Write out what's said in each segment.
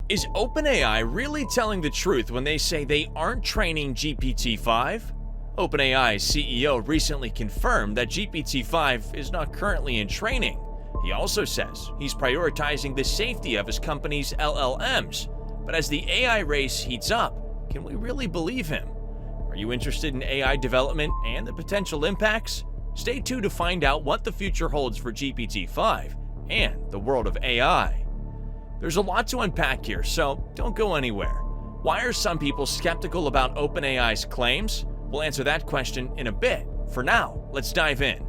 Is OpenAI really telling the truth when they say they aren't training GPT-5? OpenAI CEO recently confirmed that GPT-5 is not currently in training. He also says he's prioritizing the safety of his company's LLMs. But as the AI race heats up, can we really believe him? Are you interested in AI development and the potential impacts? Stay tuned to find out what the future holds for GPT-5 and the world of AI. There's a lot to unpack here, so don't go anywhere. Why are some people skeptical about OpenAI's claims? We'll answer that question in a bit. For now, let's dive in.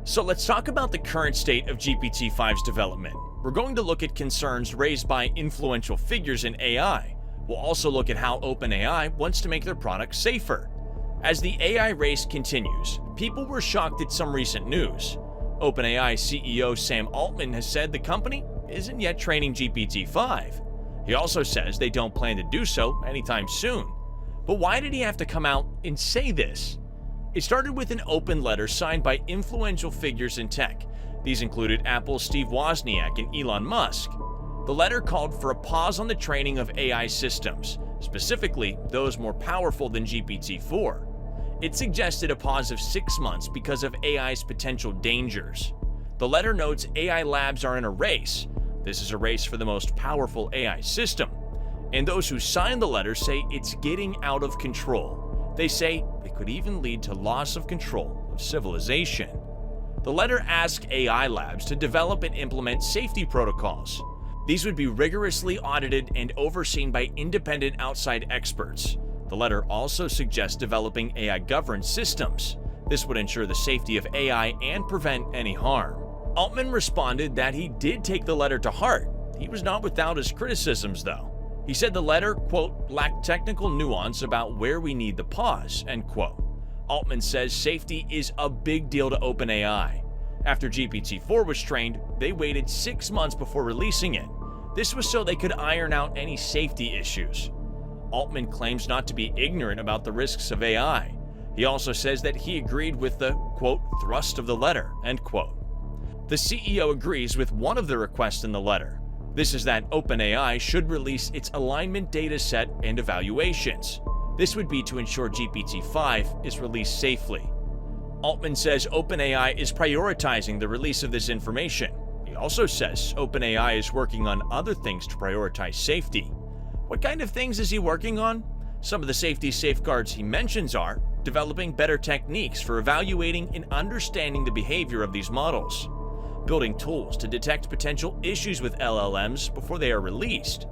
So let's talk about the current state of GPT-5's development. We're going to look at concerns raised by influential figures in AI. We'll also look at how OpenAI wants to make their products safer. As the AI race continues, people were shocked at some recent news. OpenAI CEO Sam Altman has said the company isn't yet training GPT-5. He also says they don't plan to do so anytime soon. But why did he have to come out and say this? It started with an open letter signed by influential figures in tech. These included Apple's Steve Wozniak and Elon Musk. The letter called for a pause on the training of AI systems, specifically those more powerful than GPT-4. It suggested a pause of 6 months because of AI's potential dangers. The letter notes AI labs are in a race. This is a race for the most powerful AI system. And those who signed the letter say it's getting out of control. They say it could even lead to loss of control of civilization. The letter asked AI labs to develop and implement safety protocols. These would be rigorously audited and overseen by independent outside experts. The letter also suggests developing AI governance systems. This would ensure the safety of AI and prevent any harm. Altman responded that he did take the letter to heart. He was not without his criticisms, though. He said the letter, quote, lacked technical nuance about where we need the pause, end quote. Altman says safety is a big deal to OpenAI. After GPT-4 was trained, they waited 6 months before releasing it. This was so they could iron out any safety issues. Altman claims not to be ignorant about the risks of AI. He also says that he agreed with the, quote, thrust of the letter, end quote. The CEO agrees with one of the requests in the letter. This is that OpenAI should release its alignment data set and evaluations. This would be to ensure GPT-5 is released safely. Altman says OpenAI is prioritizing the release of this information. He also says OpenAI is working on other things to prioritize safety. What kind of things is he working on? Some of the safety safeguards he mentions are developing better techniques for evaluating and understanding the behavior of these models, building tools to detect potential issues with LLMs before they are released,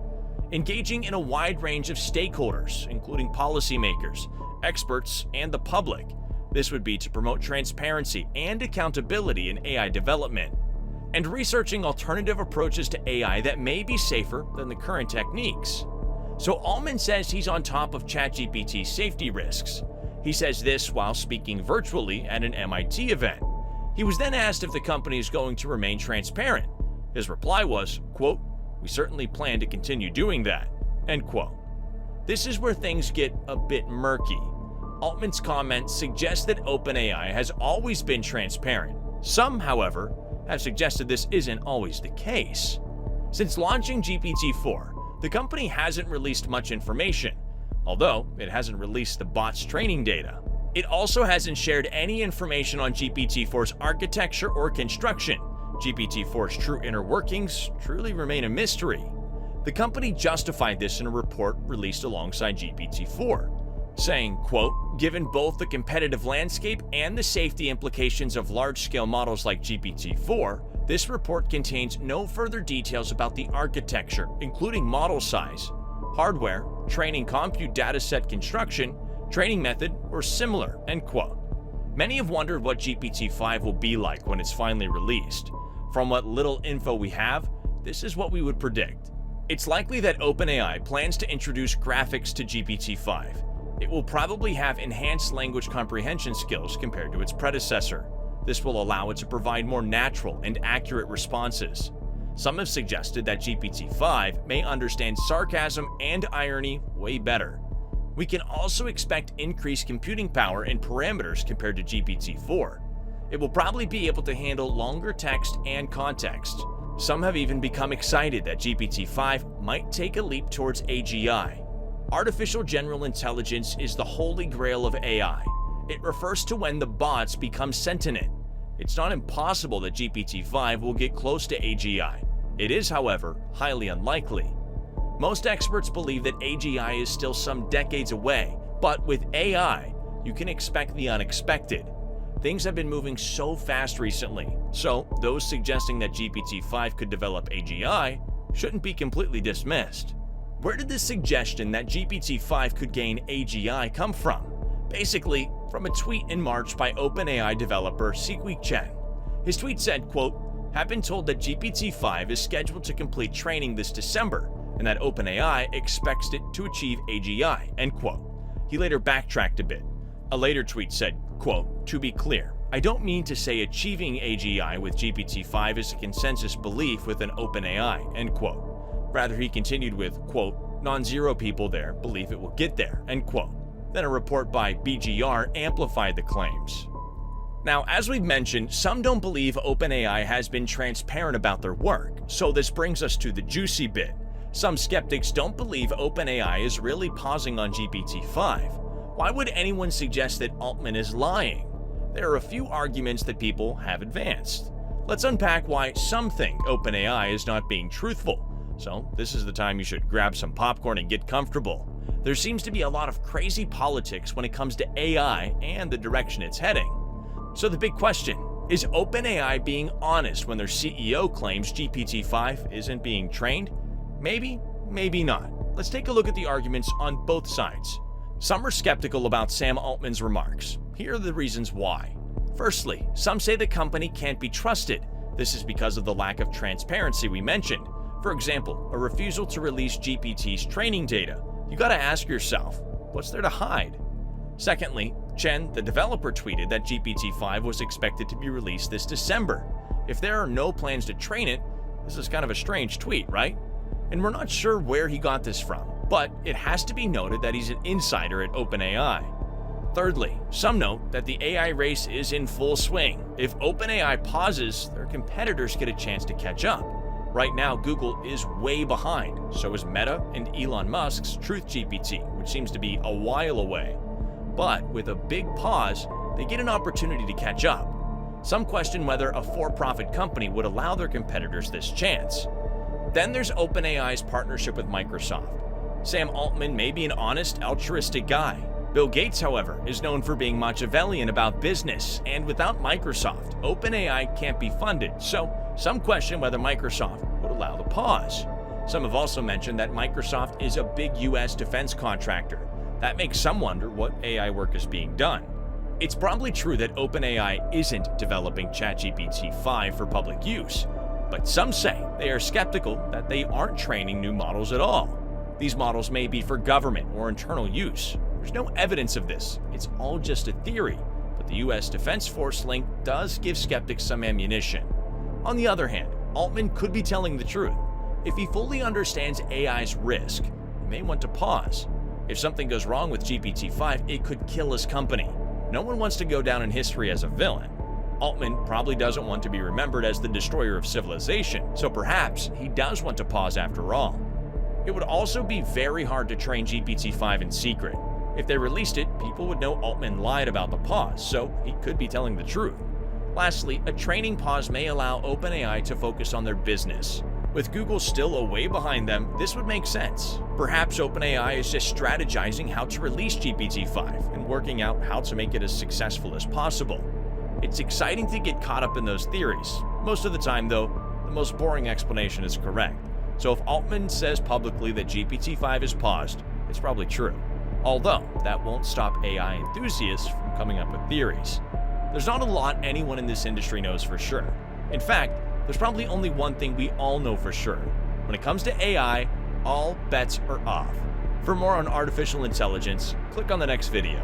engaging in a wide range of stakeholders, including policymakers, experts, and the public. This would be to promote transparency and accountability in AI development, and researching alternative approaches to AI that may be safer than the current techniques. So Altman says he's on top of ChatGPT safety risks. He says this while speaking virtually at an MIT event. He was then asked if the company is going to remain transparent. His reply was, quote, "We certainly plan to continue doing that," end quote. This is where things get a bit murky. Altman's comments suggest that OpenAI has always been transparent. Some, however, have suggested this isn't always the case. Since launching GPT-4, the company hasn't released much information, although it hasn't released the bot's training data. It also hasn't shared any information on GPT-4's architecture or construction. GPT-4's true inner workings truly remain a mystery. The company justified this in a report released alongside GPT-4, saying, quote, "Given both the competitive landscape and the safety implications of large-scale models like GPT-4, this report contains no further details about the architecture, including model size, hardware, training compute dataset construction, training method, or similar," end quote. Many have wondered what GPT-5 will be like when it's finally released. From what little info we have, this is what we would predict. It's likely that OpenAI plans to introduce graphics to GPT-5. It will probably have enhanced language comprehension skills compared to its predecessor. This will allow it to provide more natural and accurate responses. Some have suggested that GPT-5 may understand sarcasm and irony way better. We can also expect increased computing power and parameters compared to GPT-4. It will probably be able to handle longer text and context. Some have even become excited that GPT-5 might take a leap towards AGI. Artificial General Intelligence is the holy grail of AI. It refers to when the bots become sentient. It's not impossible that GPT-5 will get close to AGI. It is, however, highly unlikely. Most experts believe that AGI is still some decades away, but with AI, you can expect the unexpected. Things have been moving so fast recently, so those suggesting that GPT-5 could develop AGI shouldn't be completely dismissed. Where did this suggestion that GPT-5 could gain AGI come from? Basically, from a tweet in March by OpenAI developer Siqi Chen. His tweet said, quote, "Have been told that GPT-5 is scheduled to complete training this December, and that OpenAI expects it to achieve AGI," end quote. He later backtracked a bit. A later tweet said, quote, "To be clear, I don't mean to say achieving AGI with GPT-5 is a consensus belief within OpenAI," end quote. Rather, he continued with, quote, "Non-zero people there believe it will get there," end quote. Then a report by BGR amplified the claims. Now, as we've mentioned, some don't believe OpenAI has been transparent about their work, so this brings us to the juicy bit. Some skeptics don't believe OpenAI is really pausing on GPT-5. Why would anyone suggest that Altman is lying? There are a few arguments that people have advanced. Let's unpack why some think OpenAI is not being truthful. So, this is the time you should grab some popcorn and get comfortable. There seems to be a lot of crazy politics when it comes to AI and the direction it's heading. So the big question, is OpenAI being honest when their CEO claims GPT-5 isn't being trained? Maybe, maybe not. Let's take a look at the arguments on both sides. Some are skeptical about Sam Altman's remarks. Here are the reasons why. Firstly, some say the company can't be trusted. This is because of the lack of transparency we mentioned. For example, a refusal to release GPT's training data. You gotta ask yourself, what's there to hide? Secondly, Chen, the developer, tweeted that GPT-5 was expected to be released this December. If there are no plans to train it, this is kind of a strange tweet, right? And we're not sure where he got this from, but it has to be noted that he's an insider at OpenAI. Thirdly, some note that the AI race is in full swing. If OpenAI pauses, their competitors get a chance to catch up. Right now, Google is way behind, so is Meta and Elon Musk's TruthGPT, which seems to be a while away. But with a big pause, they get an opportunity to catch up. Some question whether a for-profit company would allow their competitors this chance. Then there's OpenAI's partnership with Microsoft. Sam Altman may be an honest, altruistic guy. Bill Gates, however, is known for being Machiavellian about business, and without Microsoft, OpenAI can't be funded, so some question whether Microsoft would allow the pause. Some have also mentioned that Microsoft is a big US defense contractor. That makes some wonder what AI work is being done. It's probably true that OpenAI isn't developing ChatGPT 5 for public use, but some say they are skeptical that they aren't training new models at all. These models may be for government or internal use. There's no evidence of this. It's all just a theory, but the US Defense Force link does give skeptics some ammunition. On the other hand, Altman could be telling the truth. If he fully understands AI's risk, he may want to pause. If something goes wrong with GPT-5, it could kill his company. No one wants to go down in history as a villain. Altman probably doesn't want to be remembered as the destroyer of civilization, so perhaps he does want to pause after all. It would also be very hard to train GPT-5 in secret. If they released it, people would know Altman lied about the pause, so he could be telling the truth. Lastly, a training pause may allow OpenAI to focus on their business. With Google still a way behind them, this would make sense. Perhaps OpenAI is just strategizing how to release GPT-5 and working out how to make it as successful as possible. It's exciting to get caught up in those theories. Most of the time, though, the most boring explanation is correct. So if Altman says publicly that GPT-5 is paused, it's probably true. Although, that won't stop AI enthusiasts from coming up with theories. There's not a lot anyone in this industry knows for sure. In fact, there's probably only one thing we all know for sure. When it comes to AI, all bets are off. For more on artificial intelligence, click on the next video.